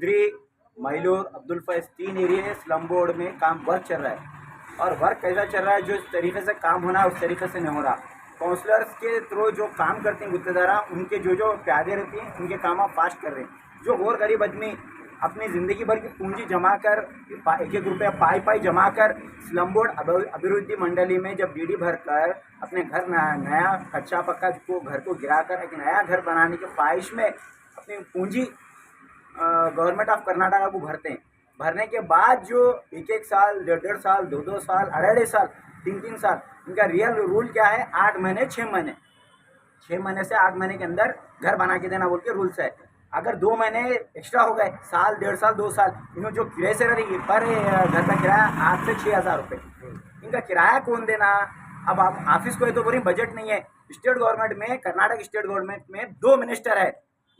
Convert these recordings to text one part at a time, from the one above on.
छिद्री, मैलूर, Abdul Faiz 3 area slum board में काम वर्क चल रहा है। और वर्क कैसा चल रहा है, जो इस तरीके से काम होना है उस तरीके से नहीं हो रहा। काउंसलर्स के थ्रू जो काम करते हैं गुत्तेदारा, उनके जो प्यादे रहती हैं उनके काम आप फास्ट कर रहे हैं। जो गौर गरीब आदमी अपनी ज़िंदगी भर की पूंजी जमा कर 1-1 रुपया पाई जमा कर स्लम बोर्ड अभिवृद्धि मंडली में जब डीडी भर कर अपने घर नया कच्चा पक्का को घर को गिरा कर एक नया घर बनाने के ख्वाहिश में अपनी पूंजी गवर्नमेंट ऑफ कर्नाटका को भरते हैं। भरने के बाद जो 1-1 साल, 1.5 साल, 2-2 साल, 2.5 साल, 3-3 साल, इनका रियल रूल क्या है, 8 महीने 6 महीने 6 महीने से 8 महीने के अंदर घर बना के देना बोल के रूल्स है। अगर 2 महीने एक्स्ट्रा हो गए, साल, 1.5 साल, 2 साल, इन्होंने जो किराए से रही पर घर का किराया 8 से 6,000 रुपये, इनका किराया कौन देना। अब आप ऑफिस को तो बोली बजट नहीं है। स्टेट गवर्नमेंट में, कर्नाटक स्टेट गवर्नमेंट में 2 मिनिस्टर है,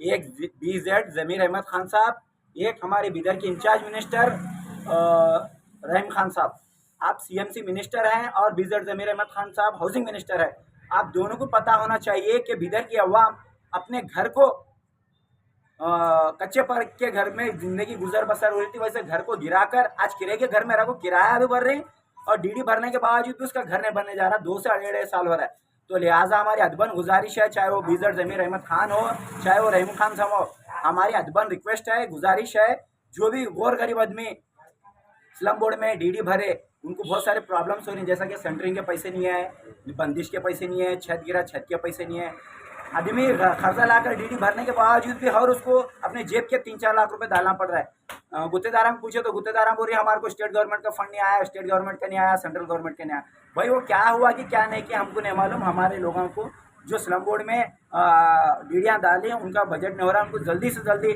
एक BZ जमीर अहमद खान साहब, एक हमारे बिदर के इंचार्ज मिनिस्टर रहीम खान साहब। आप CMC मिनिस्टर हैं और BZ जमीर अहमद खान साहब हाउसिंग मिनिस्टर है। आप दोनों को पता होना चाहिए कि बिदर की अवाम अपने घर को कच्चे पर के घर में जिंदगी गुजर बसर हो रही थी, वैसे घर को गिराकर आज किराए के घर में रखो, किराया भी भर रही और डीडी भरने के बावजूद भी उसका घर नहीं बनने जा रहा। 2 से 2.5 साल हो रहा है। तो लिहाजा हमारी अदबन गुजारिश है, चाहे वो BZ जमीर अहमद खान हो, चाहे वो रहीम खान साहब हो, हमारी अदबन रिक्वेस्ट है, गुजारिश है, जो भी गौर गरीब आदमी स्लम बोर्ड में डीडी भरे, उनको बहुत सारे प्रॉब्लम्स हो रही हैं, जैसा कि सेंटरिंग के पैसे नहीं है, बंदिश के पैसे नहीं है, छत गिरा छत के पैसे नहीं है। आदमी खर्चा लाकर डीडी भरने के बावजूद भी हर उसको अपने जेब के 3-4 लाख रुपए डालना पड़ रहा है। गुत्तेदारा में पूछे तो गुत्तेदारा बोल रही है हमारे को स्टेट गवर्नमेंट का फंड नहीं आया, स्टेट गवर्नमेंट का नहीं आया, सेंट्रल गवर्नमेंट का नहीं आया। भाई वो क्या हुआ कि क्या नहीं किया हमको नहीं मालूम। हमारे लोगों को जो स्लम बोर्ड में डीडियाँ डाली उनका बजट नहीं हो रहा, उनको जल्दी से जल्दी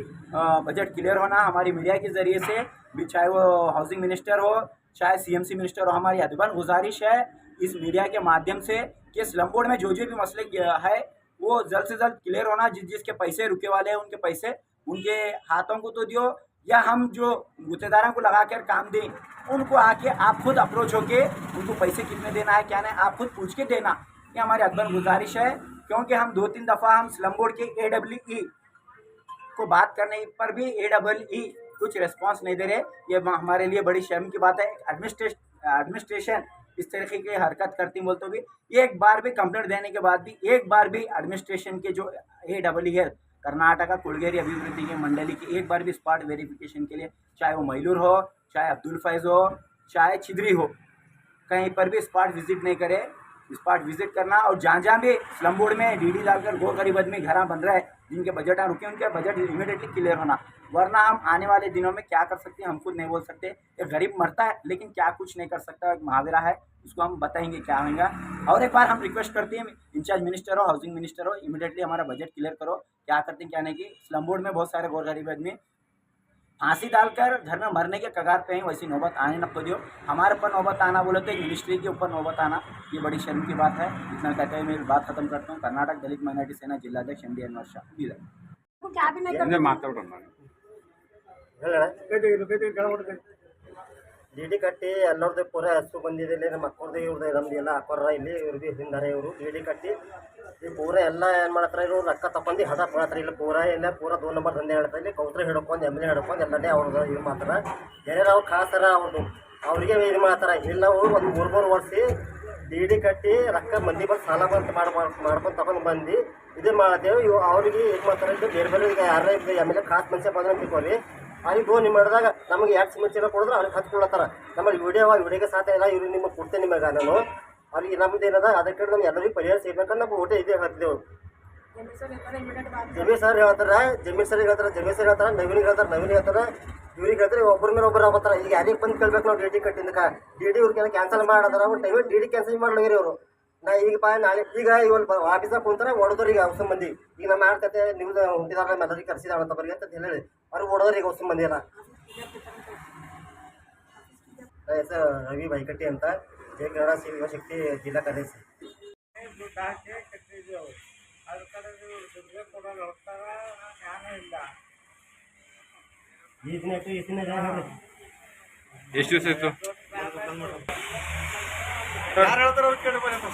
बजट क्लियर होना हमारी मीडिया के ज़रिए से भी, चाहे वो हाउसिंग मिनिस्टर हो, चाहे CMC मिनिस्टर हो, हमारी अदबन गुजारिश है इस मीडिया के माध्यम से कि स्लम बोर्ड में जो भी मसले है वो जल्द से जल्द क्लियर होना। जिसके पैसे रुके वाले हैं उनके पैसे उनके हाथों को तो दियो, या हम जो गुत्तेदारों को लगा कर काम दें, उनको आके आप खुद अप्रोच होके उनको पैसे कितने देना है क्या नहीं आप खुद पूछ के देना। ये हमारी अदबन गुजारिश है, क्योंकि हम 2-3 दफ़ा हम स्लम बोर्ड के AEE को बात करने पर भी AEE कुछ रिस्पांस नहीं दे रहे। ये हमारे लिए बड़ी शर्म की बात है। एडमिनिस्ट्रेशन इस तरीके की हरकत करती बोलते भी, एक बार भी कंप्लेंट देने के बाद भी एक बार भी एडमिनिस्ट्रेशन के जो AEE है कर्नाटका कुलगेरी अभिवृद्धि के मंडली की, एक बार भी स्पॉट वेरिफिकेशन के लिए, चाहे वो मैलूर हो, चाहे अब्दुल फैज हो, चाहे छिद्री हो, कहीं पर भी स्पॉट विजिट नहीं करे। स्पॉट विजिट करना और जहाँ भी स्लम बोर्ड में डीडी डालकर गौर गरीब आदमी घर बन रहा है, जिनके बजट रुके उनके बजट इमीडिएटली क्लियर होना, वरना हम आने वाले दिनों में क्या कर सकते हैं हम खुद नहीं बोल सकते। एक गरीब मरता है लेकिन क्या कुछ नहीं कर सकता, एक मुहावरा है, उसको हम बताएंगे क्या होगा। और एक बार हम रिक्वेस्ट करते हैं इंचार्ज मिनिस्टर हो, हाउसिंग मिनिस्टर हो, इमीडिएटली हमारा बजट क्लियर करो, क्या करते हैं क्या नहीं। कि स्लम बोर्ड में बहुत सारे गौर गरीब आदमी फांसी डालकर घर में मरने के कगार पे हैं, वैसी नौबत आने न दियो। हमारे ऊपर नौबत आना बोले तो मिनिस्ट्री के ऊपर नौबत आना, ये बड़ी शर्म की बात है। इतना कहते हुए मेरी बात खत्म करता हूँ। कर्नाटक दलित माइनॉरिटी सेना जिलाध्यक्ष MDN वर्षा बीदर। ಡಿಡಿ ಕಟ್ಟಿ ಎಲ್ಲರದ್ದು ಪೂರ ಹಸು ಬಂದಿದೆ ಇಲ್ಲಿ, ನಮ್ಮ ಅಕ್ಕವ್ರದ್ದು ಇವ್ರದ್ದು ನಮ್ದು ಎಲ್ಲ ಹಾಕೋರ ಇಲ್ಲಿ, ಇವ್ರದ್ದು ಹಿಂದಾರೆ ಇವರು ಡಿಡಿ ಕಟ್ಟಿ ಈ ಪೂರ ಎಲ್ಲ ಏನು ಮಾಡ್ತಾರೆ, ಇವರು ರೊಕ್ಕ ತಗೊಂಡು ಹದ ಮಾಡ್ತಾರೆ ಇಲ್ಲಿ ಪೂರ ಎಲ್ಲ ಪೂರ 2 ನಂಬರ್ ದಂಧೆ ಹೇಳ್ತಾರೆ ಇಲ್ಲಿ, ಕೌಂಟ್ರ್ ಹಿಡ್ಕೊಂಡು MLA ಹಿಡ್ಕೊಂಡು ಎಲ್ಲನೇ ಅವ್ರದ್ದು ಇದು ಮಾಡ್ತಾರೆ। ಬೇರೆ ನಾವು ಖಾಸರ ಅವ್ರದ್ದು ಅವ್ರಿಗೆ ಇದು ಮಾಡ್ತಾರೆ ಇಲ್ಲಿ। ನಾವು ಒಂದು 3-3 ವರ್ಷ ಡಿಡಿ ಕಟ್ಟಿ ರೊಕ್ಕ ಮಂದಿ ಬಂದು ಸಾಲ ಬಂದು ಮಾಡ್ಕೊಂಡು ತಗೊಂಡು ಬಂದು ಇದು ಮಾಡ್ತೇವೆ। ಇವು ಅವ್ರಿಗೆ ಇದು ಮಾಡ್ತಾರೆ, ಇದು ಬೇರೆ ಬೇರೆ ಈಗ ಯಾರೇ MLA ಖಾಸ್ ಮನುಷ್ಯ ಬಂದ್ರೆ ತಿಳ್ಕೊಳ್ಳಿ, ಅವ್ರಿಗೆ ಫೋನ್ ಮಾಡಿದಾಗ ನಮಗೆ 2 ಸಿಮೆಂಟ್ ಚೀಲ ಕೊಡಿದ್ರೆ ಅವ್ರಿಗೆ ಹಚ್ಕೊಳತ್ತಾರ, ನಮಗೆ ವಿಡಿಯೋಗೆ ಸಾಧ್ಯ ಇಲ್ಲ, ಇವ್ರಿಗೆ ನಿಮಗೆ ಕೊಡ್ತೇನೆ ನಿಮಗೆ ನಾನು ಅವ್ರಿಗೆ ನಮ್ದು ಏನದ ಅದಕ್ಕೆ ನಮ್ಗೆ ಎಲ್ಲರಿಗೂ ಪರಿಹಾರ ಸಿಗ್ಬೇಕಂದ್ರೆ ನಾವು ಓಟೆ ಇದೇ ಹೇಳ್ತಿದ್ದೆವು। ಜಮೀರ್ ಸರ್ ಹೇಳ್ತಾರೆ, ಜಮೀರ್ ಸರ್ ಹೇಳ್ತಾರೆ, ಜಮೀರ್ ಸರ್ ಹೇಳ್ತಾರೆ, ನವೀನಿಗೆ ಹೇಳ್ತಾರೆ, ನವೀನಿಗೆ ಹೇಳ್ತಾರೆ, ಇವ್ರಿಗೆ ಹೇಳ್ತಾರೆ, ಒಬ್ಬರ ಮೇಲೆ ಒಬ್ಬರು ಆಗ್ತಾರೆ। ಈಗ ಯಾರಿಗೆ ಬಂದು ಕೇಳ್ಬೇಕು ನಾವು ಡಿಡಿ ಕಟ್ಟಿಂದಕ್ಕೆ ಡಿಡಿ ಇವ್ರಿಗೆ ಕ್ಯಾನ್ಸಲ್ ಮಾಡೋದಾರ, ಅವ್ರು ಟೈಮ್ ಡಿಡಿ ಕ್ಯಾನ್ಸಲ್ ಮಾಡ್ಲಾಗಿರಿ ಅವರು। ನಾ ಈಗ ನಾಳೆ ಈಗ ಇವ್ರು ಆಫೀಸಾಗ ಕುಂತಾರೆ ಓಡೋದ್ರಿ ಈಗ ಔಷಧ ಮಂದಿ, ಈಗ ನಮ್ಮ ಮಾಡ್ತೈತೆ ನಿಮ್ದು ಹುಟ್ಟಿದಾರ ಎಲ್ಲರಿಗೆ ಕರೆಸಿದಾಳ ಅಂತ ಬರಿಗೆ ಅಂತ ಹೇಳಿ ಅವ್ರಿಗೆ ಓಡೋದ್ರಿ ಈಗ ಔಷಧ ಮಂದಿ ಎಲ್ಲ। ಹೆಸರು ರವಿ ಬೈಕಟ್ಟಿ ಅಂತ, ಜಯ ಕನ್ನಡ ಸೇವಾ ಶಕ್ತಿ ಜಿಲ್ಲಾ ಕಾರ್ಯದರ್ಶಿ। ಎಷ್ಟು ದಿವಸ ಆಯ್ತು? ಯಾರು ಹೇಳ್ತಾರ ಅವ್ರು ಕೇಳಿ ಬರೋದು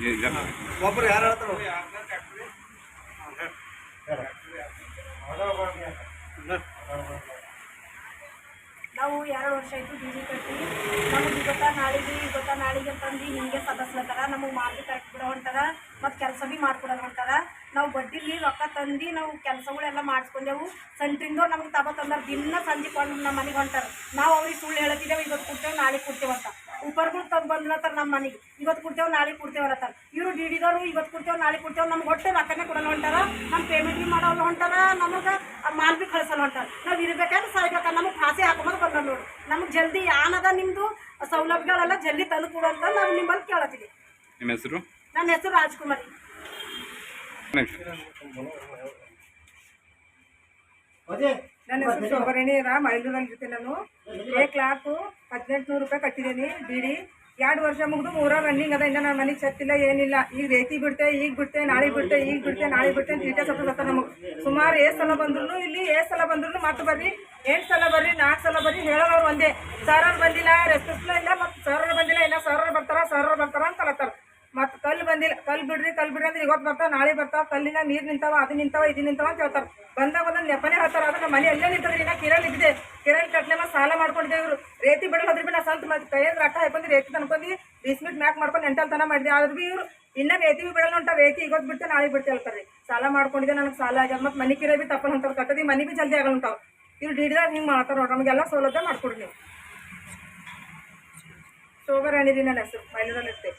ಈಗ ನಾವು ಒಬ್ಬರು ಯಾರು ಹೇಳ್ತಾರ ನಾವು 2 ವರ್ಷ ಆಯಿತು ಡಿಡಿ ಕಟ್ಟಿ ನಮಗೆ ಗೊತ್ತಾ ನಾಳೆಗೆ ಅಂತಂದು ಹಿಂಗೆ ಸದಸ್ಯರ ನಮಗೆ ಮಾರ್ಗಿ ಕರೆಕ್ಟ್ ಬಿಡೋ ಹೊಂಟಾರ ಮತ್ತು ಕೆಲಸ ಭೀ ಮಾಡ್ಕೊಡೋದು ಹೊಂಟಾರ ನಾವು ಬಡ್ಡಿಲಿ ರೊಕ್ಕ ತಂದು ನಾವು ಕೆಲಸಗಳೆಲ್ಲ ಮಾಡಿಸ್ಕೊಂಡೆವು ಸೆಂಟ್ರಿಂದವ್ರು ನಮ್ಗೆ ತಂದ್ರೆ ದಿನ ಸಂಜೆ ಕೊಂಡು ನಮ್ಮ ಮನೆಗೆ ಹೊಂಟಾರ ನಾವು ಅವ್ರಿಗೆ ಸುಳ್ಳು ಹೇಳ್ತಿದ್ದೇವೆ ಇವತ್ತು ಕೊಡ್ತೇವೆ ನಾಳೆ ಕೊಡ್ತೇವೆ ಅಂತ ಉಪರ್ಗಳು ಬಂದ್ಲತ್ತಾರ ನಮ್ಮ ಮನೆಗೆ ಇವತ್ತು ಕೊಡ್ತೇವೆ ನಾಳೆ ಕೊಡ್ತೇವೆ ಅನ್ನತ್ತಾರ ಇವರು ಡಿಡಿದವರು ಇವತ್ತು ಕೊಡ್ತೇವೆ ನಾಳೆ ಕೊಡ್ತೇವೆ ನಮ್ಗೆ ಹೊಟ್ಟೆ ರೊಕ್ಕನೇ ಕೊಡೋಲ್ಲ ಹೊಂಟಾರ ನಮ್ಮ ಪೇಮೆಂಟ್ ಭೀ ಮಾಡೋಲ್ಲ ಹೊಂಟಾರ ನಮಗೆ ಮಾಲ್ ಭೀ ಕಳಿಸಲ್ಲ ಹೊಂಟಾರ ನಾವು ಇರ್ಬೇಕಾದ್ರೆ ಸಾಯ್ಬೇಕಾದ್ರೆ ನಮಗೆ ಫಾಸೆ ಹಾಕೊಂಬದು ಬಂದ ನೋಡಿ ನಮಗೆ ಜಲ್ದಿ ಏನದ ನಿಮ್ಮದು ಸೌಲಭ್ಯಗಳೆಲ್ಲ ಜಲ್ದಿ ತಂದು ಕೊಡು ಅಂತ ನಾವು ನಿಮ್ಮಲ್ಲಿ ಕೇಳತ್ತೀವಿ. ನಿಮ್ಮ ಹೆಸರು? ನನ್ನ ಹೆಸರು ರಾಜ್ಕುಮಾರಿ. ನನ್ನ ಹೆಸರು ಶೋಭರಣಿ ಮೈಲೂರಲ್ಲಿ ಇರ್ತೀನಿ. ನಾನು 1,18,000 ರೂಪಾಯಿ ಕಟ್ಟಿದ್ದೀನಿ ಡಿಡಿ. 2 ವರ್ಷ ಮುಗಿದು 3 ರನ್ನಿಂಗ್ ಅದ. ಇನ್ನು ನನ್ನ ಮನೆಗೆ ಛತ್ತಿಲ್ಲ ಏನಿಲ್ಲ. ಈಗ ರೇತಿ ಬಿಡ್ತೆ, ಈಗ ಬಿಡ್ತೆ, ನಾಳೆ ಬಿಡ್ತೆ, ಈಗ ಬಿಡ್ತೆ, ನಾಳೆ ಬಿಡ್ತೆ ಅಂತ ಡೀಟೇಲ್ಸ್ ಹತ್ತದ ನಮಗೆ. ಸುಮಾರು 7 ಸಲ ಬಂದ್ರು ಇಲ್ಲಿ 7 ಸಲ ಬಂದ್ರು ಮತ್ತೆ ಬರ್ರಿ 8 ಸಲ ಬರ್ರಿ 4 ಸಲ ಬರ್ರಿ ಹೇಳೋರು ಒಂದೇ. ಸರ್ ಬಂದಿಲ್ಲ, ರೆಸ್ಪಾನ್ಸಿಬಲ್ ಇಲ್ಲ, ಮತ್ತು ಸರ್ ಬಂದಿಲ್ಲ, ಇಲ್ಲ ಸರ್ ಬರ್ತಾರ ಅಂತ ಕಲತ್ತಾರ. ಮತ್ತು ಕಲ್ಲು ಬಂದಿಲ್ಲ, ಕಲ್ಲು ಬಿಡ್ರಿ ಅಂದ್ರೆ ಇವತ್ತು ಬರ್ತಾವ ನಾಳೆ ಬರ್ತಾವ. ಕಲ್ಲಿನ ನೀರು ನಿಂತಾವ, ಅದು ನಿಂತಾವ, ಇದು ನಿಂತಾವ ಅಂತ ಹೇಳ್ತಾರೆ. ಬಂದಾಗ ಒಂದೊಂದು ನೆಪನೇ ಹೇಳ್ತಾರೆ. ಅದಕ್ಕೆ ಮನೆ ಅಲ್ಲೇ ನಿಂತದ್ರಿ. ನಾ ಕಿರಲ್ಲಿ ಇದ್ದಿದೆ, ಕಿರಲ್ಲಿ ಕಟ್ಲೆ ಮತ್ತು ಸಾಲ ಮಾಡ್ಕೊಂಡಿದ್ದೆ. ಇವರು ರೇತಿ ಬಿಡೋದು ಹೋದ್ರಿ. ನಾ ಸ್ವಲ್ಪ ಮತ್ತೆ ಕೈಯಲ್ಲಿ ರೊಕ್ಕ ಹಾಕೊಂಡು ರೇತಿ ತನ್ಕೊಂಡು 20 ಮಿನಿಟ್ ಮ್ಯಾಕ್ ಮಾಡ್ಕೊಂಡು ಎಂಟಲ್ ತನ ಮಾಡಿದೆ. ಆದ್ರೂ ಭೀ ಇವರು ಇನ್ನೂ ರೇತಿ ಭೀ ಬಿಡಲ್ಲ ಹೊಂಟ. ರೇತಿ ಇವತ್ತು ಬಿಡ್ತೆ ನಾಳೆ ಬಿಡ್ತೆ ಹೇಳ್ತಾರೆ. ಸಾಲ ಮಾಡ್ಕೊಂಡಿದ್ದೆ, ನನಗೆ ಸಾಲ ಆಗ್ಯದ. ಮತ್ತು ಮನೆ ಕಿರಾಯಿ ಭೀ ತಪ್ಪಲ್ ಅಂತಾರೆ ಕಟ್ಟದಿ, ಮನೆ ಭೀ ಜಲ್ದಿ ಆಗಲ್ಲ ಅಂತಾವೆ. ಇವ್ರು ಡಿಡಿದಾಗ ಹಿಂಗೆ ಮಾಡ್ತಾರೆ ನೋಡ್ರಿ. ನಮಗೆಲ್ಲ ಸೌಲಭ್ಯ ಮಾಡ್ಕೊಡ್ರಿ ನೀವು. ಶೋಭರಾಣಿ ರೀ ನನ್ನ ಹೆಸರು, ಮೈಲೂರಲ್ಲಿ ಇರ್ತೇವೆ.